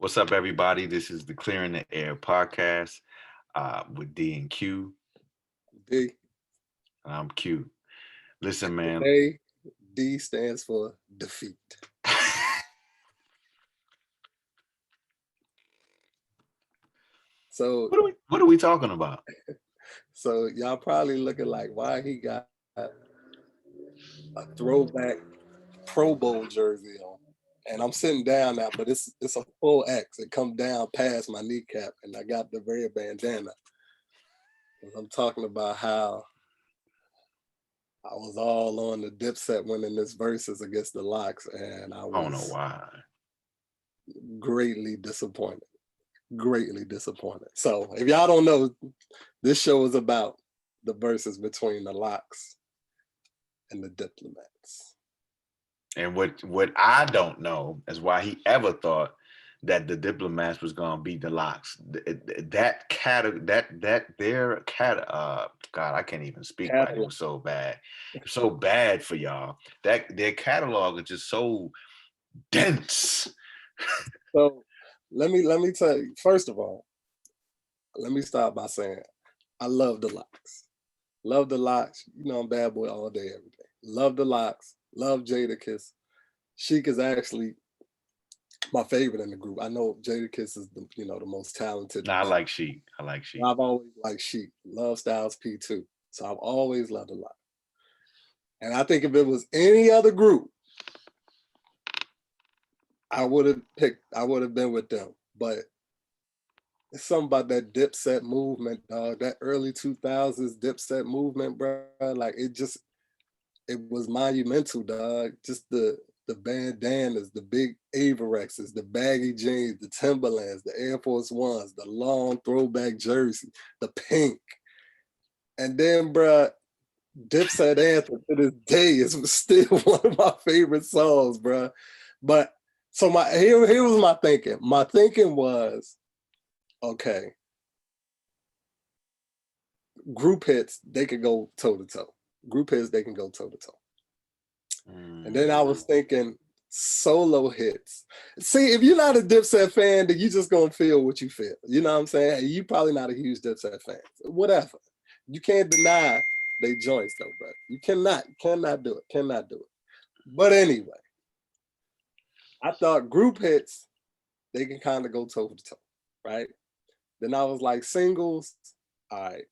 What's up, everybody? This is the Clearing the Air podcast with D and Q. D. I'm Q. Listen, man. Today, D stands for defeat. So, what are we talking about? so y'all probably looking like, why he got a throwback Pro Bowl jersey on? And I'm sitting down now, but it's a full X. It come down past my kneecap, and I got the red bandana. I'm talking about how I was all on the Dipset winning this Verzuz against the Locks, and I I don't know was why. greatly disappointed. Greatly disappointed. So if y'all don't know, this show is about the verses between the Locks and the Diplomats. And what I don't know is why he ever thought that the Diplomats was gonna beat the Locks. God, I can't even speak right. It was so bad. So bad for y'all. That their catalog is just so dense. So let me tell you, first of all, let me start by saying I love the Locks. Love the Locks. You know I'm bad boy all day, every day. Love the Locks. Love Jadakiss. Sheek is actually my favorite in the group. I know Jadakiss is the most talented. I like Sheek. I like Sheek. I've always liked Sheek. Love Styles P too. So I've always loved the Locks. And I think if it was any other group, I would have been with them. But it's something about that Dipset movement, dog. That early 2000s Dipset movement, bro. Like it was monumental, dog. Just the bandanas, the big Avirexes, the baggy jeans, the Timberlands, the Air Force Ones, the long throwback jersey, the pink. And then, bro, Dipset Anthem to this day is still one of my favorite songs, bro. But so here was my thinking. My thinking was, okay, group hits, they could go toe to toe. Group hits, they can go toe to toe. And then I was thinking solo hits. See, if you're not a Dipset fan, then you just gonna feel what you feel. You know what I'm saying? You probably not a huge Dipset fan. Whatever. You can't deny they joints though, bro. You cannot do it. But anyway, I thought group hits, they can kind of go toe to toe, right? Then I was like singles, all right.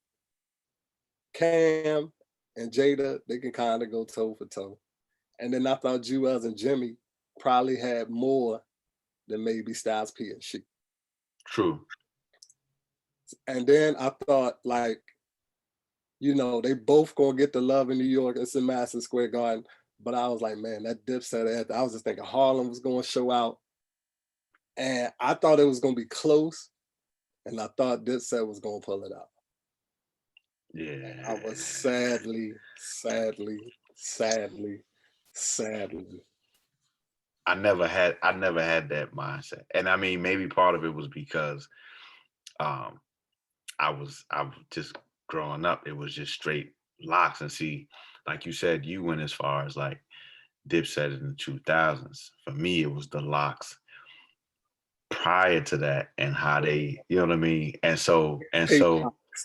Cam and Jada, they can kind of go toe for toe. And then I thought Jewelz and Jimmy probably had more than maybe Styles P and Sheek. True. And then I thought, like, they both gonna get the love in New York. It's in Madison Square Garden. But I was like, man, that Dipset, I was just thinking Harlem was gonna show out. And I thought it was gonna be close. And I thought Dipset was gonna pull it out. Yeah. I was sadly. I never had that mindset. And I mean, maybe part of it was because I was just growing up, it was just straight Locks. And see, like you said, you went as far as like Dipset in the 2000s. For me, it was the Locks prior to that and how they, you know what I mean? And so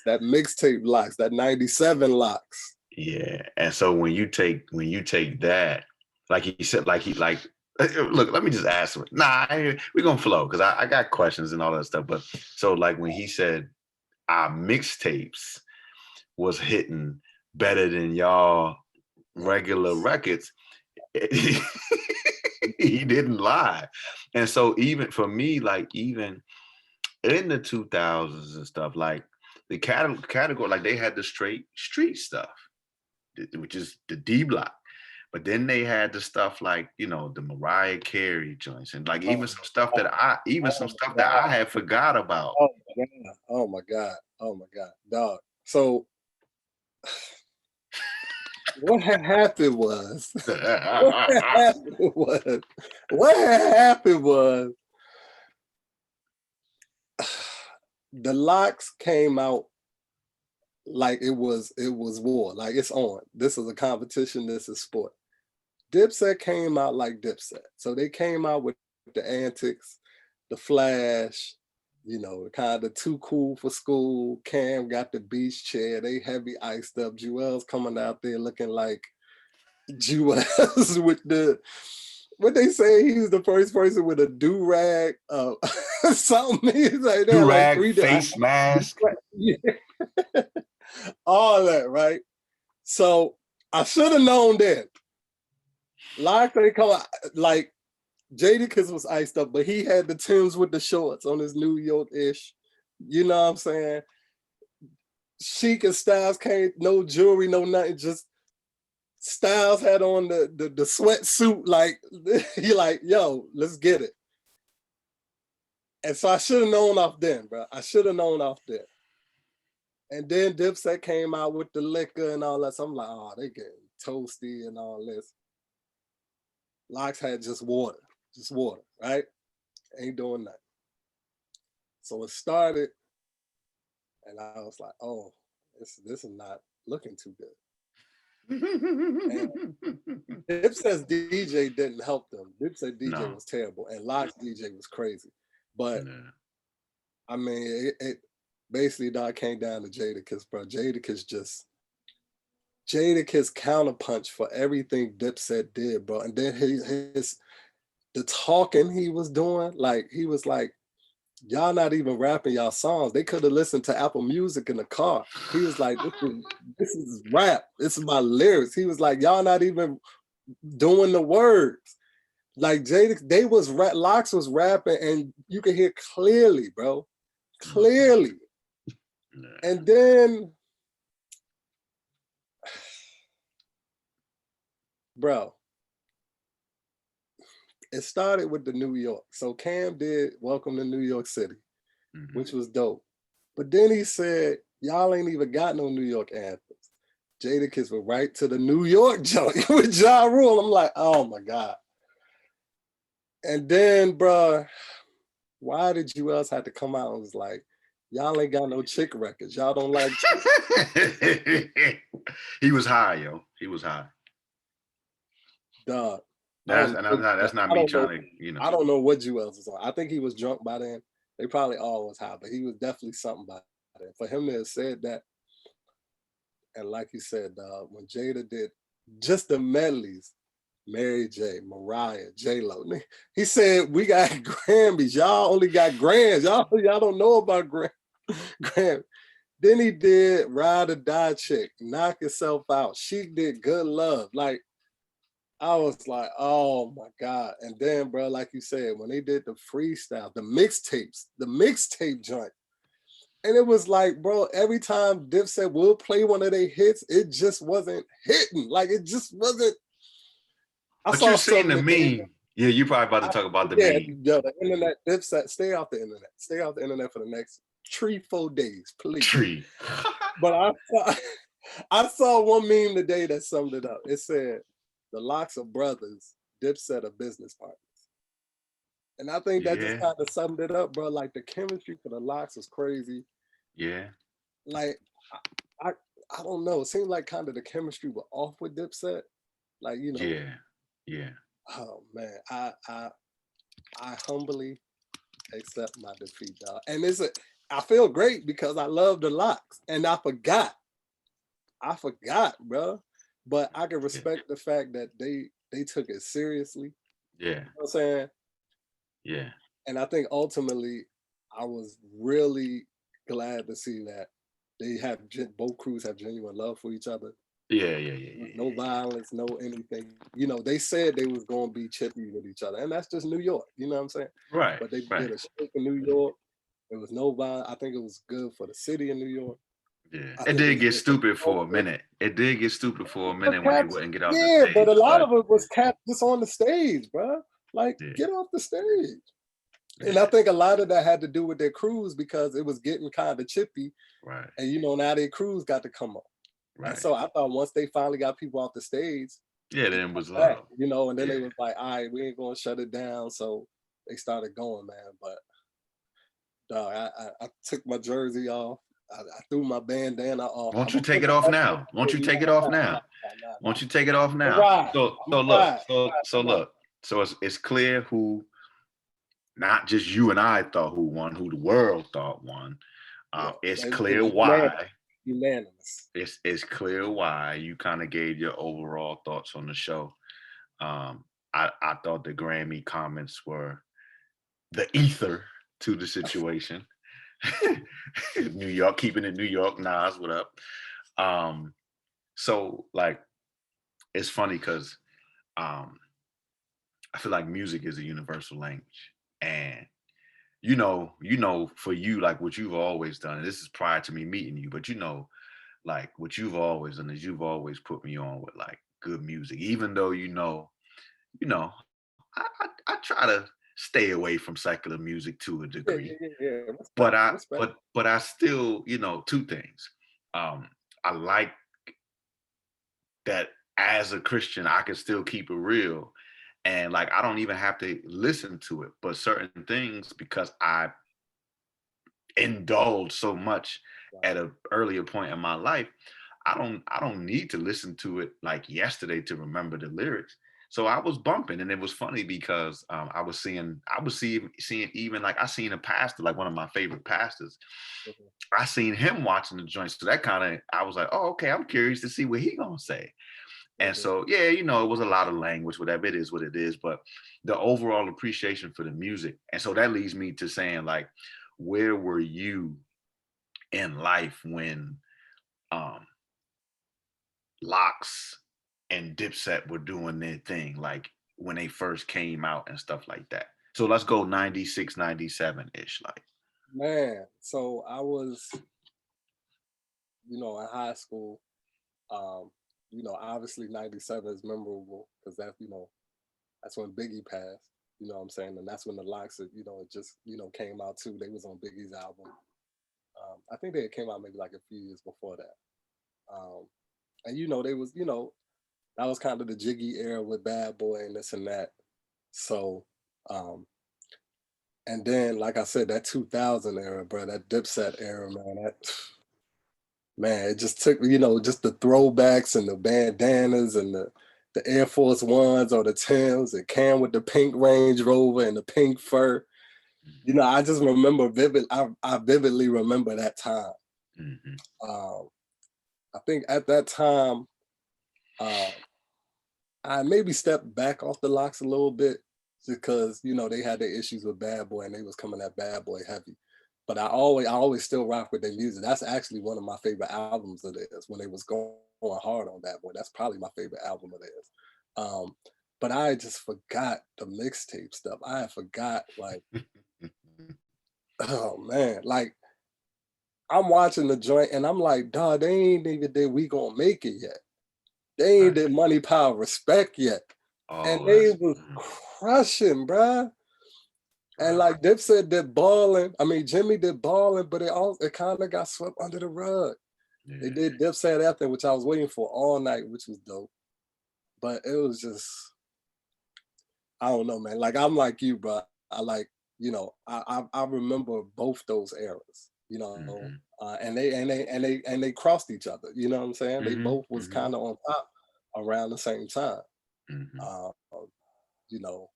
that mixtape Locks, that 97 Locks. Yeah. And so when you take that, like he said, look, let me just ask him. Nah, we're gonna flow because I got questions and all that stuff. But so like when he said our mixtapes was hitting better than y'all regular records, he didn't lie. And so even for me, like even in the 2000s and stuff, like the category, like they had the straight street stuff, which is the D block. But then they had the stuff like, the Mariah Carey joints and like even some stuff that I had forgot about. Oh my God. Dog. So what had happened was the Locks came out like it was war, like it's on. This is a competition, this is sport. Dipset came out like Dipset. So they came out with the antics, the Flash, you know, kind of too cool for school. Cam got the beach chair. They heavy iced up. Jewelz coming out there looking like Jewelz with the, what they say, he was the first person with a do-rag, something. He's like, they're like Do-rag, 3 face mask. Yeah. All that, right? So I should have known then. Like they come out, like Jadakiss was iced up, but he had the Timbs with the shorts on his New York-ish. You know what I'm saying? Sheek and Styles came, no jewelry, no nothing, just Styles had on the sweatsuit, like, he like, yo, let's get it. And so I should have known off then, bro. I should have known off then. And then Dipset came out with the liquor and all that. So I'm like, oh, they getting toasty and all this. Lox had just water, right? Ain't doing nothing. So it started, and I was like, oh, this is not looking too good. Dipset's DJ didn't help them. Dipset DJ was terrible, and Lox DJ was crazy. But I mean, it basically dog came down to Jadakiss, bro. Jadakiss counterpunch for everything Dipset did, bro. And then the talking he was doing, like he was like, y'all not even rapping y'all songs. They could have listened to Apple Music in the car. He was like, this is rap. This is my lyrics. He was like, y'all not even doing the words. Like Lox was rapping and you could hear clearly, bro. Clearly. And then, bro, it started with the New York. So Cam did Welcome to New York City, which was dope. But then he said, y'all ain't even got no New York anthems. Jadakiss went right to the New York joint with Ja Rule. I'm like, oh my God. And then, bro, why did Jewelz have to come out and was like, y'all ain't got no chick records. Y'all don't like chicks. He was high, yo. He was high. Dog. That's not me trying to, you know. I don't know what Jewelz was on. I think he was drunk by then. They probably all was high, but he was definitely something by then. For him to have said that, and like you said, dog, when Jada did just the medleys, Mary J, Mariah, J-Lo, he said, we got Grammys. Y'all only got Grams. Y'all don't know about Grammys. Then he did Ride or Die Chick, Knock Yourself Out. She did Good Love. Like, I was like, oh my God. And then, bro, like you said, when they did the freestyle, the mixtape joint, and it was like, bro, every time Dipset will play one of their hits, it just wasn't hitting. Like, it just wasn't. But you've seen the meme. Yeah, you probably about to talk about the meme. Yeah, the internet, Dipset, stay off the internet. Stay off the internet for the next 3-4 days, please. But I saw one meme today that summed it up. It said, the Lox are brothers, Dipset are business partners. And I think that just kind of summed it up, bro. Like, the chemistry for the Lox was crazy. Yeah. Like, I don't know. It seemed like kind of the chemistry was off with Dipset. Like, you know. Yeah. Oh man, I humbly accept my defeat, dog. And I feel great because I love the Lox, and I forgot, bro. But I can respect the fact that they took it seriously. Yeah. You know what I'm saying? Yeah. And I think ultimately, I was really glad to see that they have both crews have genuine love for each other. Yeah. No violence, no anything. You know, they said they was going to be chippy with each other, and that's just New York. You know what I'm saying? Right. But they did a show in New York. There was no violence. I think it was good for the city of New York. Yeah, it did get stupid for a minute. It did get stupid for a minute when they wouldn't get off the stage. Yeah, but a lot of it was capped just on the stage, bro. Like, get off the stage. And I think a lot of that had to do with their crews because it was getting kind of chippy. Right. And, you know, now their crews got to come up. Right. And so I thought once they finally got people off the stage. Yeah, then it was loud. You know, and then they was like, all right, we ain't going to shut it down. So they started going, man. But, dog, I took my jersey off. I threw my bandana off. Won't you take it off now? Won't you take it off now? Won't you take it off now? So look. So it's clear who not just you and I thought who won, who the world thought won. Yeah, It's it clear was why. unanimous. It's clear why you kind of gave your overall thoughts on the show. I thought the Grammy comments were the ether to the situation. New York, keeping it New York. Nas, what up? So like, it's funny because um, I feel like music is a universal language, and for you, like what you've always done. And this is prior to me meeting you, but like what you've always done is you've always put me on with like good music, even though you know, I try to stay away from secular music to a Yeah, degree, yeah, yeah, yeah. but Respect, respect. I still, two things. I like that as a Christian, I can still keep it real. And like I don't even have to listen to it, but certain things because I indulged so much Right. at an earlier point in my life, I don't need to listen to it like yesterday to remember the lyrics. So I was bumping, and it was funny because I was seeing even like I seen a pastor, like one of my favorite pastors. Mhm. I seen him watching the joint, so that kind of I was like, oh, okay, I'm curious to see what he gonna say. And Mhm. so yeah, it was a lot of language, whatever it is, what it is, but the overall appreciation for the music. And so that leads me to saying like, where were you in life when um Locks and Dipset were doing their thing, like when they first came out and stuff like that? So let's go 96, 97-ish, like. Man, so I was, in high school. Um, obviously 97 is memorable because that's when Biggie passed. You know what I'm saying? And that's when the Locks, it just, came out too. They was on Biggie's album. I think they came out maybe like a few years before that. And they was, that was kind of the Jiggy era with Bad Boy and this and that. So, um, and then like I said, that 2000 era, bro, that Dipset era, man, man, it just took, just the throwbacks and the bandanas and the Air Force Ones or the Tims and Cam with the pink Range Rover and the pink fur. I just remember I vividly remember that time. Mhm. Um, I think at that time, uh, I maybe stepped back off the Locks a little bit because they had their issues with Bad Boy and they was coming at Bad Boy heavy. But I always still rock with their music. That's actually one of my favorite albums of theirs when they was going hard on Bad Boy. That's probably my favorite album of theirs. Um, but I just forgot the mixtape stuff. I forgot like, oh man, like I'm watching the joint and I'm like, dog, they ain't even did We Gonna Make It yet. They ain't Right. did Money, Power, Respect yet. And Oh, they that's was crushing, bruh. And like Dipset did balling. I mean, Jimmy did balling, but it kind of got swept under the rug. They yeah. did Dipset after, which I was waiting for all night, which was dope. But it was just, I don't know, man. Like I'm like you, bro. I like, I remember both those eras, Mhm. and they crossed each other. You know what I'm saying? They Mhm. both was Mhm. kind of on top around the same time. Mhm. Uh, you know,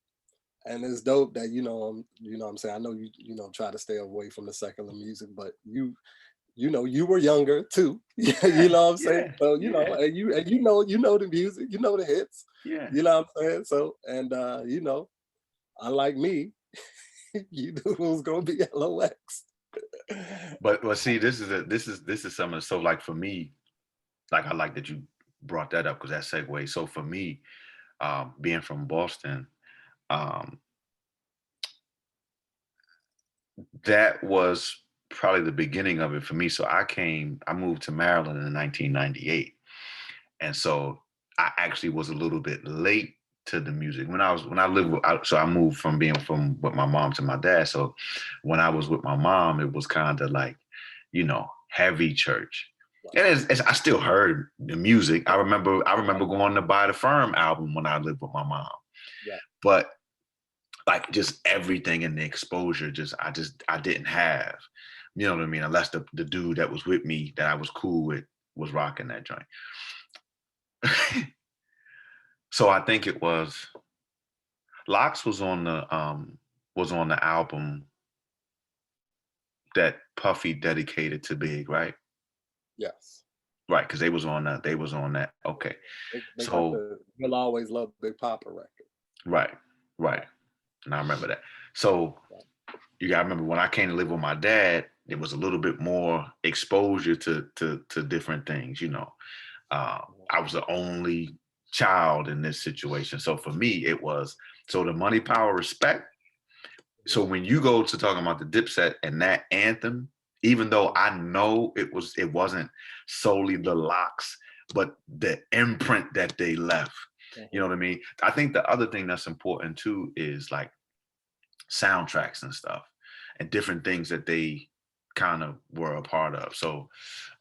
and it's dope that what I'm saying. I know try to stay away from the secular music, but you were younger too. You Yeah. know what I'm saying? Yeah. So Yeah. and the music, the hits. Yeah. You know what I'm saying? So and unlike me, you knew it was gonna be LOX. But see, this is something. So like for me, like I like that you brought that up because that segue. So for me, being from Boston, um, that was probably the beginning of it for me. So I moved to Maryland in 1998. And so I actually was a little bit late to the music. When I lived so I moved from being from with my mom to my dad. So when I was with my mom, it was kind of like, heavy church. Right. And I still heard the music. I remember going to buy the Firm album when I lived with my mom. Yeah. But like just everything in the exposure, I didn't have. You know what I mean? Unless the dude that was with me that I was cool with was rocking that joint. So I think it was Locks was on the was on the album that Puffy dedicated to Big, right? Yes. Right, because they was on that. They was on that. Okay, They got so the You'll Always Love Big Papa record. right, right, and I remember that. So you gotta remember when I came to live with my dad, it was a little bit more exposure to different things. You know, I was the only child in this situation, so for me it was so the money, power, respect. So when you go to talking about the Dipset and that anthem, even though I know it wasn't solely the locks, but the imprint that they left. You know what I mean? I think the other thing that's important too is like soundtracks and stuff and different things that they kind of were a part of. So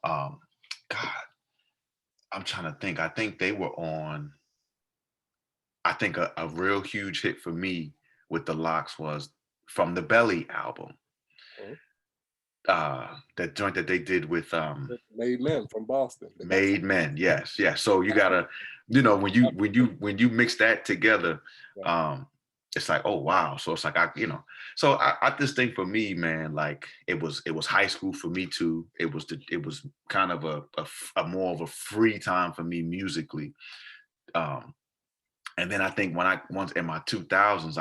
God, I'm trying to think. I think they were on, I think a real huge hit for me with the locks was from the Belly album. That joint that they did with Made Men from Boston. Made Men. Yes, yes. So you gotta, when you mix that together, it's like, oh wow. So it's like I just think for me, man, like it was high school for me too. It was kind of a more of a free time for me musically. And then I think once in my 2000s,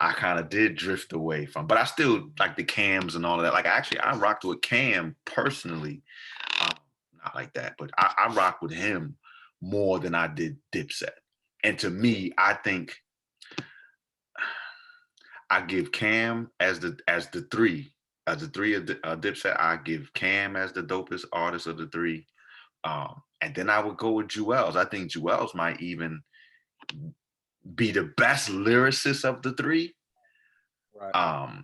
I kind of did drift away from, but I still like the Cams and all of that. Like actually, I rocked with Cam personally, not like that, but I rocked with him more than I did Dipset. And to me, I think I give Cam as the three of Dipset. I give Cam as the dopest artist of the three, and then I would go with Jewelz. I think Jewelz might even be the best lyricist of the three. Right.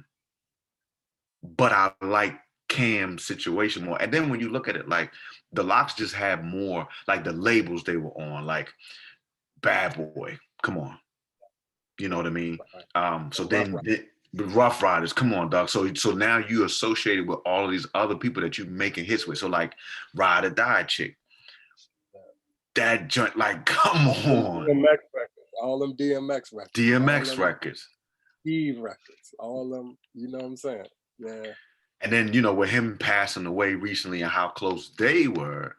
But I like Cam's situation more. And then when you look at it, like the locks just had more, like the labels they were on, like Bad Boy, come on. You know what I mean? So then the Rough Riders, come on, dog. So now you associated with all of these other people that you making hits with. So like Ride or Die Chick. That joint, like, come on. DMX records, all them DMX records. DMX records. Eve records, all them, you know what I'm saying? Yeah. And then, with him passing away recently and how close they were,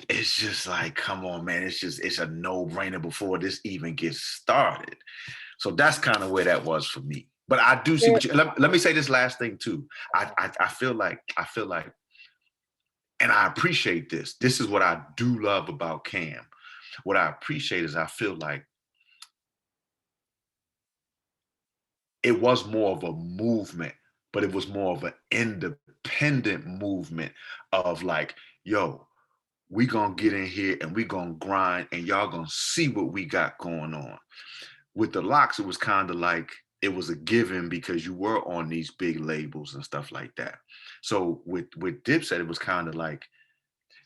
it's just like, come on, man. It's a no-brainer before this even gets started. So that's kind of where that was for me. But I do see what you, let me say this last thing too. I feel like, and I appreciate this. This is what I do love about Cam. What I appreciate is I feel like it was more of a movement, but it was more of an independent movement of like, yo, we gonna get in here and we gonna grind and y'all gonna see what we got going on. With the locks, it was kind of like, it was a given because you were on these big labels and stuff like that. So with Dipset, it was kind of like,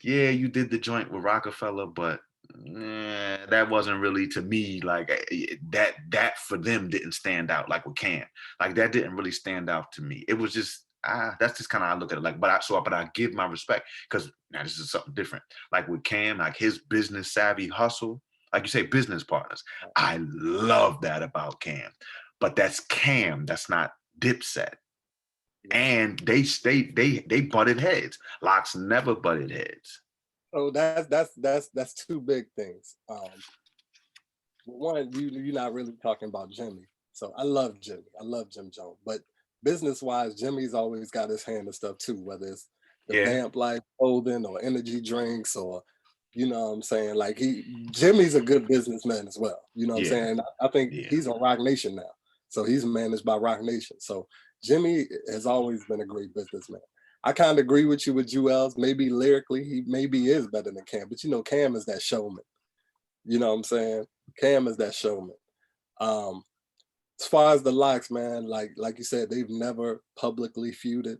yeah, you did the joint with Rockefeller, but that wasn't really, to me, like that for them didn't stand out like with Cam. Like that didn't really stand out to me. It was just, that's just kind of how I look at it. Like, but I give my respect because now this is something different. Like with Cam, like his business savvy hustle, like you say, business partners. I love that about Cam, but that's Cam. That's not Dipset. And they butted heads. Locks never butted heads. Oh, that's two big things. One, you're not really talking about Jimmy. So I love Jimmy. I love Jim Jones. But business-wise, Jimmy's always got his hand in stuff too, whether it's the Vamp Life clothing or energy drinks or, you know what I'm saying? Like Jimmy's a good businessman as well. You know what I'm saying? I think he's on Rock Nation now. So he's managed by Rock Nation. So Jimmy has always been a great businessman. I kind of agree with you with Jewelz. Maybe lyrically, he maybe is better than Cam, but Cam is that showman. You know what I'm saying? Cam is that showman. As far as the locks, man, like you said, they've never publicly feuded.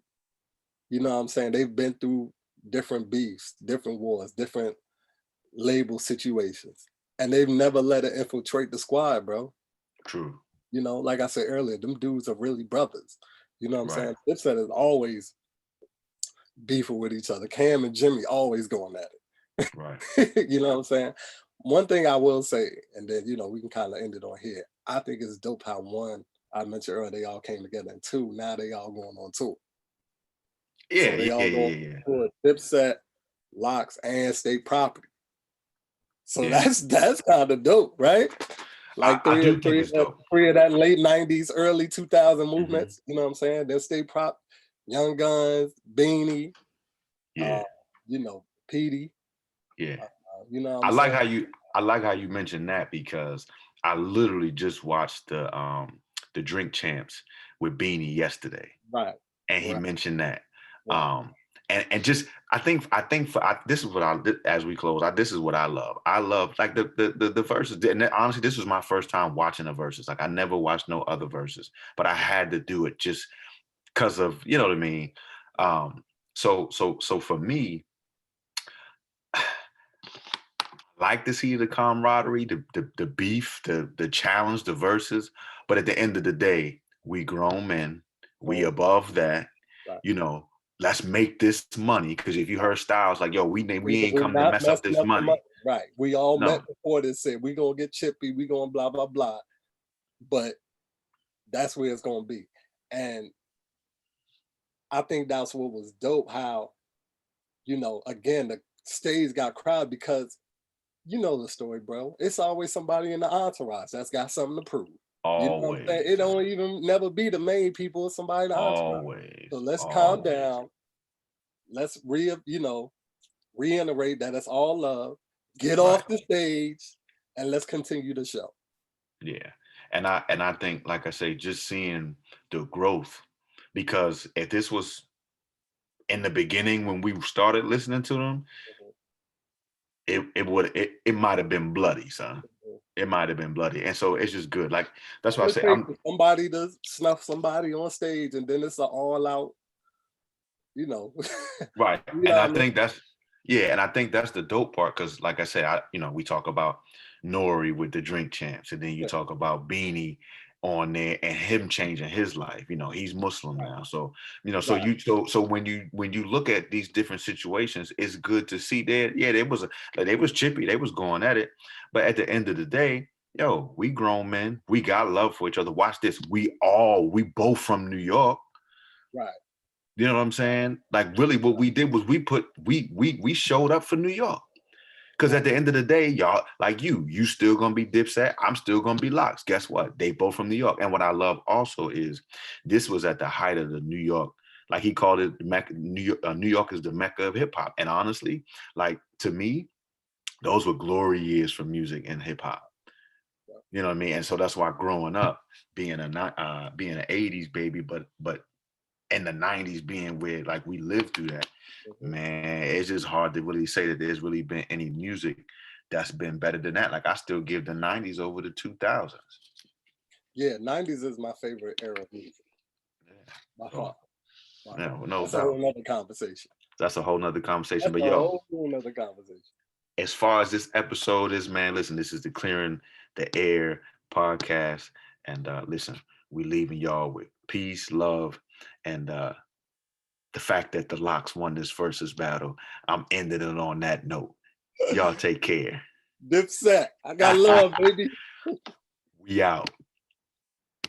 You know what I'm saying? They've been through different beefs, different wars, different label situations, and they've never let it infiltrate the squad, bro. True. Like I said earlier, them dudes are really brothers. You know what I'm saying? Dipset is always beefing with each other. Cam and Jimmy always going at it. Right. You know what I'm saying? One thing I will say, and then we can kind of end it on here. I think it's dope how one I mentioned earlier, they all came together in two. Now they all going on tour. Yeah, So yeah, they yeah, all going yeah, on tour, Dipset, Locks, and State Property. So yeah. that's kind of dope, right? Like I do think three it's dope. of that late 90s, early 2000 Hmm. movements, you know what I'm saying? They'll State Prop, Young Guns, Beanie, Yeah, you know, Petey, yeah. you know what I I'm like saying? how you I like how you mentioned that because I literally just watched the Drink Champs with Beanie yesterday, Right, and he right, mentioned that. right. Um, and just this is what as we close, this is what I love. I love like the verses. And honestly, this was my first time watching the verses. Like I never watched no other verses, but I had to do it just because of you know what I mean. So for me, like to see the camaraderie, the beef, the challenge, the verses. But at the end of the day, we grown men, we Mhm, above that. right. You know, let's make this money. Because if you heard Styles like, yo, we ain't We're come to not mess up messing this up the money. money. Right. We all met No, before this said we gonna get chippy, we gonna blah blah blah. But that's where it's gonna be. And I think that's what was dope, how, you know, again, the stage got crowded because you know the story, bro. It's always somebody in the entourage that's got something to prove. You know what I'm saying? always, It don't even never be the main people, it's somebody in the entourage. always, So let's calm always. down. Let's reiterate that it's all love. Get Right. off the stage and let's continue the show. Yeah. And I think, like I say, just seeing the growth, because if this was in the beginning when we started listening to them, Mhm, it might have been bloody, son. mhm. It might have been bloody. And so it's just good. Like that's why I All it say takes I'm is somebody to snuff somebody on stage, and then it's an all out, you know. right. You know And what I I mean? think that's yeah, and I think that's the dope part because like I said, we talk about Nori with the Drink Champs, and then you Yeah, talk about Beanie on there and him changing his life. He's Muslim now. So, right, so when you look at these different situations, it's good to see that, yeah, they was chippy, they was going at it. But at the end of the day, yo, we grown men, we got love for each other. Watch this. We both from New York. right. You know what I'm saying? Like really what we did was we showed up for New York. Because at the end of the day, y'all, like you still gonna be Dipset. I'm still gonna be Locks. Guess what? They both from New York. And what I love also is this was at the height of the New York, like he called it, Mecca, New York. New York is the Mecca of hip hop. And honestly, like to me, those were glory years for music and hip hop. You know what I mean? And so that's why growing up, being an '80s baby, but in the '90s being where like we lived through that, Mhm. man, it's just hard to really say that there's really been any music that's been better than that. Like I still give the '90s over the 2000s. Yeah, 90s is my favorite era of music Yeah. by So far. By yeah, far. well, no That's a doubt. whole nother conversation. That's a whole nother conversation. That's But a yo, whole nother conversation. as far as this episode is, man, listen, this is the Clearing the Air podcast. And listen, we leaving y'all with peace, love, and the fact that the Locks won this versus battle. I'm ending it on that note. Y'all take care. Dipset. I got love, baby. We out.